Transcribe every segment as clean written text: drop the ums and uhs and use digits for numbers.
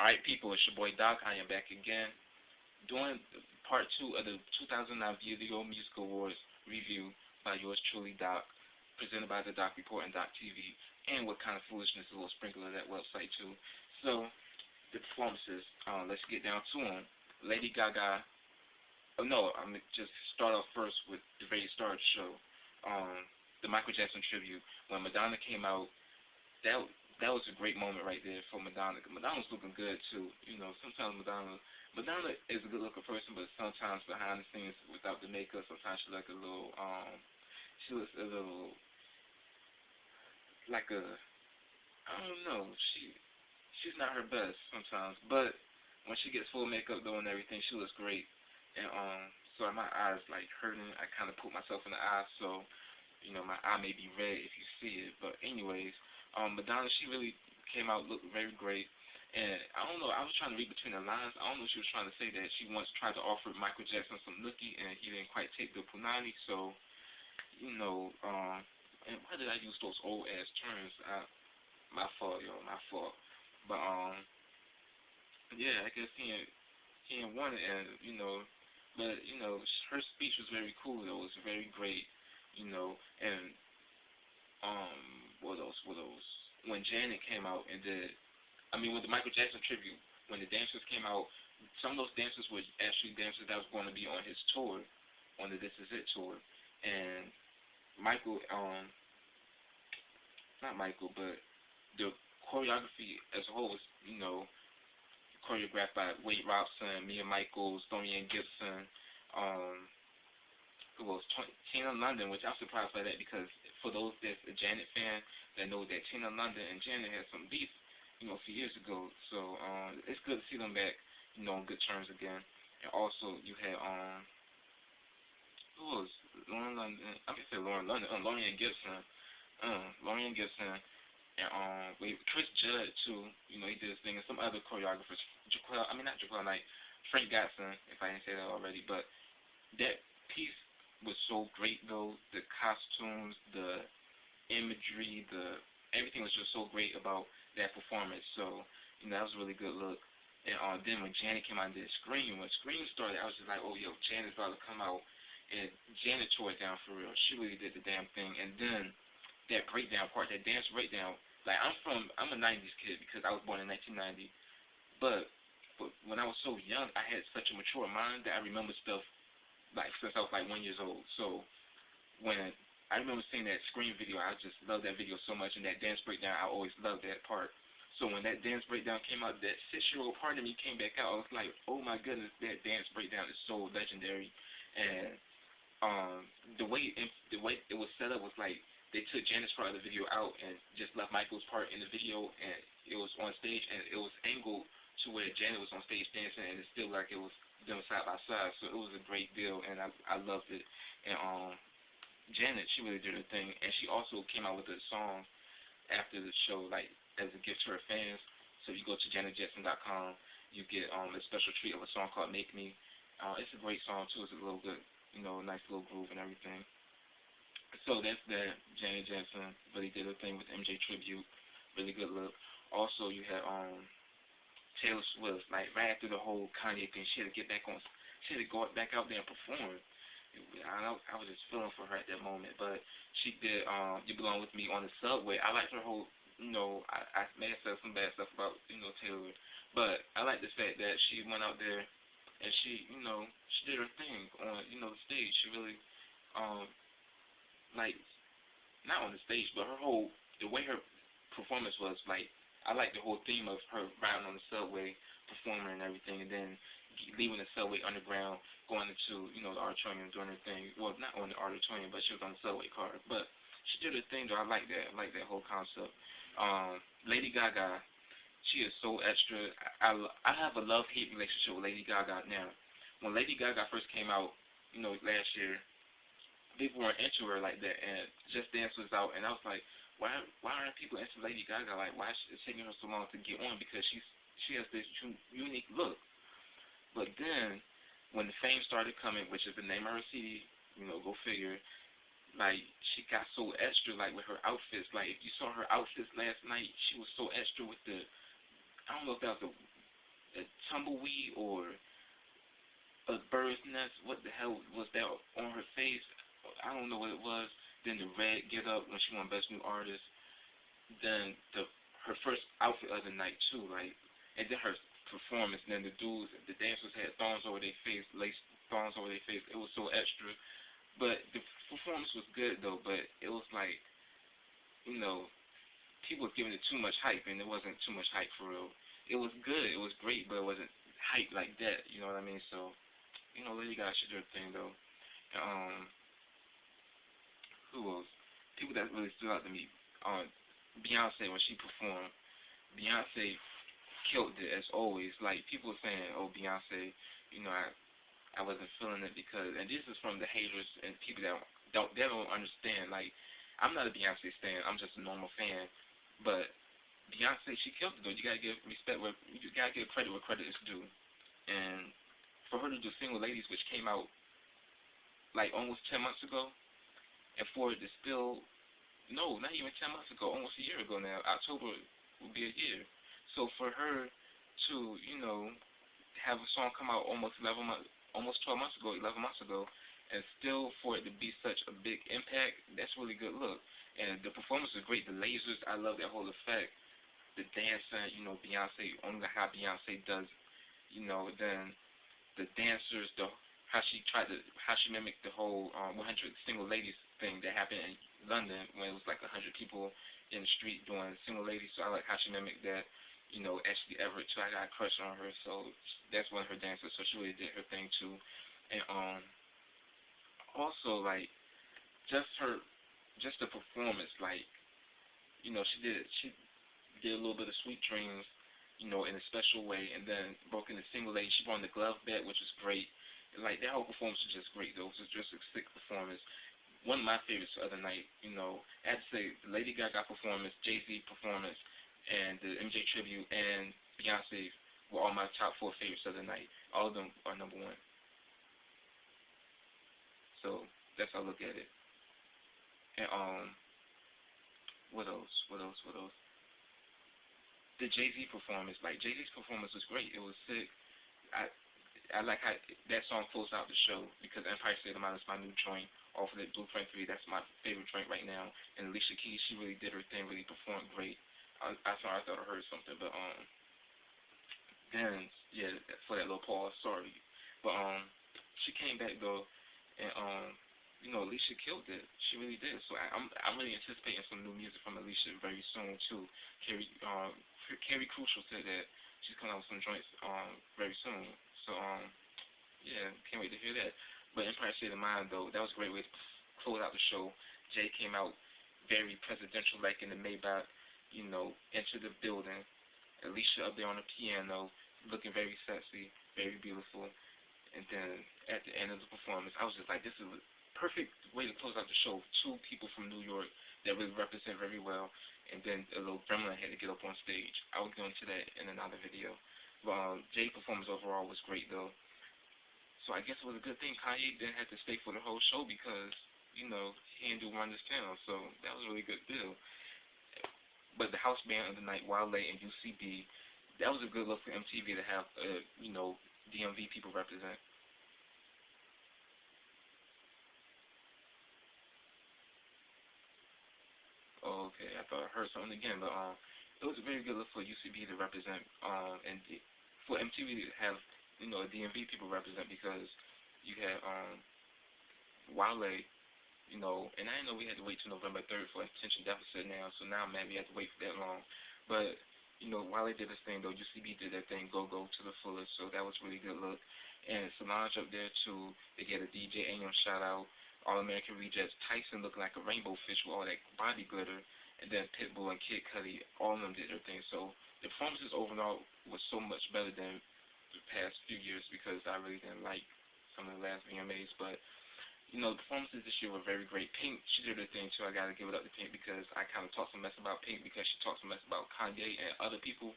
Alright, people, it's your boy Doc. I am back again doing part 2 of the 2009 Video Music Awards review by yours truly, Doc, presented by the Doc Report and Doc TV, and What Kind of Foolishness, a little sprinkle of that website too. So, the performances, let's get down to them. Lady Gaga, I'm going to just start off first with the very start of the show. The Michael Jackson tribute. When Madonna came out, that was a great moment right there for Madonna. Madonna was looking good too. You know, sometimes Madonna is a good looking person, but sometimes behind the scenes without the makeup, sometimes she looks a little like a, I don't know, she's not her best sometimes, but when she gets full makeup though and everything, she looks great. And so my eyes like hurting. I kind of put myself in the eye, so you know my eye may be red if you see it. But anyways, Madonna, she really came out looked very great. And I don't know, I was trying to read between the lines. I don't know if she was trying to say that she once tried to offer Michael Jackson some nookie and he didn't quite take the punani. So, you know, and why did I use those old ass terms? My fault, yo, my fault. But yeah, I guess he ain't want it, and but her speech was very cool though. It was very great, and what else? When Janet came out and with the Michael Jackson tribute, when the dancers came out, some of those dancers were actually dancers that was going to be on his tour, on the This Is It tour, and Michael, not Michael, but the choreography as a whole was, choreographed by Wade Robson, Mia Michaels, Dorian Gibson, who was Tina London, which I'm surprised by that because for those that's a Janet fan, that know that Tina London and Janet had some beef, a few years ago. So it's good to see them back, on good terms again. And also you had who was Lauren London? I'm gonna say Lauren London, Lorian Gibson, and Chris Judd too. He did his thing, and some other choreographers. Frank Gatson, if I didn't say that already. But that piece was so great though. The costumes, the imagery, everything was just so great about that performance. So, that was a really good look. And then when Janet came out and did Scream, when Scream started, I was just like, oh, yo, Janet's about to come out. And Janet tore it down for real. She really did the damn thing. And then that breakdown part, that dance breakdown, like I'm a 90s kid because I was born in 1990. But when I was so young, I had such a mature mind that I remember stuff like since I was like 1 year old. So when I remember seeing that Scream video, I just loved that video so much, and that dance breakdown, I always loved that part. So when that dance breakdown came out, that 6-year-old part of me came back out. I was like, oh my goodness, that dance breakdown is so legendary. And the way it was set up was like they took Janet's part of the video out and just left Michael's part in the video, and it was on stage, and it was angled to where Janet was on stage dancing, and it's still like it was them side by side. So it was a great deal, and I loved it. And Janet, she really did her thing, and she also came out with a song after the show, like as a gift to her fans. So if you go to janetjackson.com, you get a special treat of a song called "Make Me." It's a great song too. It's a little good, nice little groove and everything. So that's that. Janet Jackson really did her thing with MJ tribute. Really good look. Also, you had Taylor Swift, like right after the whole Kanye thing, she had to go back out there and perform. I was just feeling for her at that moment, but she did You Belong With Me on the subway. I liked her whole, I may have said some bad stuff about, Taylor, but I like the fact that she went out there and she did her thing on, the stage. She really, like, not on the stage, but the way her performance was, like, I like the whole theme of her riding on the subway, performing and everything, and then leaving the subway underground, going into, the auditorium, doing her thing. Well, not on the auditorium, but she was on the subway car. But she did her thing, though. I like that. I like that whole concept. Lady Gaga, she is so extra. I have a love-hate relationship with Lady Gaga now. When Lady Gaga first came out, last year, people weren't into her like that, and Just Dance was out, and I was like, why aren't people into Lady Gaga? Like, why is it taking her so long to get on? Because she has this unique look. But then, when the fame started coming, which is the name of her CD, go figure, like, she got so extra, like, with her outfits. Like, if you saw her outfits last night, she was so extra with I don't know if that was a tumbleweed or a bird's nest. What the hell was that on her face? I don't know what it was. Then the red get up when she won Best New Artist. Then her first outfit of the night too, like, and then her performance. And then the dancers had thongs over their face, lace thongs over their face. It was so extra, but the performance was good though. But it was like, you know, people was giving it too much hype, and it wasn't too much hype for real. It was good, it was great, but it wasn't hype like that. You know what I mean? So, you know, Lady Gaga, she did her thing though. Um, who else? People that really stood out to me. Beyonce, when she performed, Beyonce killed it as always. Like, people were saying, "Oh, Beyonce, you know, I wasn't feeling it because," and this is from the haters and people that don't understand. Like, I'm not a Beyonce stan. I'm just a normal fan, but Beyonce, she killed it though. You gotta give respect where you gotta give credit where credit is due. And for her to do Single Ladies, which came out like almost 10 months ago, and for it to still, no, not even 10 months ago, almost a year ago now, October will be a year. So for her to, you know, have a song come out almost 11 months, almost 12 months ago, 11 months ago, and still for it to be such a big impact, that's really good look. And the performance was great. The lasers, I love that whole effect. The dancing, you know, Beyonce, only how Beyonce does, you know, then the dancers, how she mimicked the whole 100 single ladies thing that happened in London when it was like 100 people in the street doing single ladies. So I like how she mimicked that. You know, Ashley Everett too. I got a crush on her, so that's one of her dancers. So she really did her thing too. And also like just her, just the performance, like, you know, she did a little bit of Sweet Dreams, you know, in a special way, and then broke into Single Lady. She won the glove bet, which was great. Like, that whole performance was just great, though. It was just a sick performance. One of my favorites the other night, you know, I had to say, the Lady Gaga performance, Jay-Z performance, and the MJ tribute, and Beyonce were all my top 4 favorites of the night. All of them are number 1. So that's how I look at it. And what else? What else? What else? The Jay-Z performance, like, Jay-Z's performance was great. It was sick. I I like how that song closed out the show because Empire State of Mind is my new joint off of the Blueprint 3. That's my favorite joint right now. And Alicia Keys, she really did her thing, really performed great. I thought I heard something, but then yeah, for that little pause, sorry, but she came back though, and you know, Alicia killed it. She really did. So I'm really anticipating some new music from Alicia very soon too. Carrie Crucial said that she's coming out with some joints very soon. So yeah, can't wait to hear that. But Empire State of Mind though, that was a great way to close out the show. Jay came out very presidential like in the Maybach, you know, into the building. Alicia up there on the piano, looking very sexy, very beautiful. And then at the end of the performance, I was just like, this is a perfect way to close out the show. 2 people from New York that really represent very well. And then a little gremlin had to get up on stage. I will go into that in another video. But Jay's performance overall was great though. So I guess it was a good thing Kanye didn't have to stay for the whole show because, you know, he didn't do Run This Town. So that was a really good deal. But the house band of the night, Wale and UCB, that was a good look for MTV to have, you know, DMV people represent. Oh, okay, I thought I heard something again, but it was a very good look for UCB to represent, and for MTV to have, you know, DMV people represent because you had Wale, you know, and I didn't know we had to wait till November 3rd for attention deficit now, so now I'm mad we had to wait for that long. But, you know, Wale did his thing, though. UCB did their thing, go to the fullest, so that was really good look. And Solange up there, too. They get a DJ Ayon shout-out. All-American Rejects. Tyson looked like a rainbow fish with all that body glitter. And then Pitbull and Kid Cudi, all of them did their thing. So the performances overall was so much better than the past few years because I really didn't like some of the last VMAs, but you know, the performances this year were very great. Pink, she did her thing too. I gotta give it up to Pink because I kind of talked some mess about Pink because she talked some mess about Kanye and other people.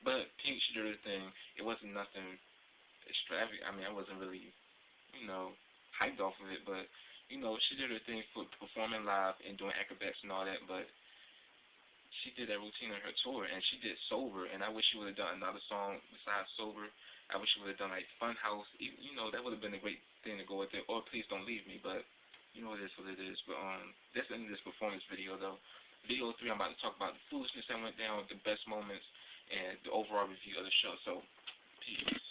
But Pink, she did her thing. It wasn't nothing extravagant. I mean, I wasn't really, you know, hyped off of it, but you know, she did her thing for performing live and doing acrobats and all that. But she did that routine on her tour, and she did Sober, and I wish she would have done another song besides Sober. I wish she would have done like Funhouse. You know, that would have been a great thing to go with it. Or Please Don't Leave Me, but you know, it is what it is. But that's the end of this performance video, though. Video 3, I'm about to talk about the foolishness that went down, the best moments, and the overall review of the show. So, peace.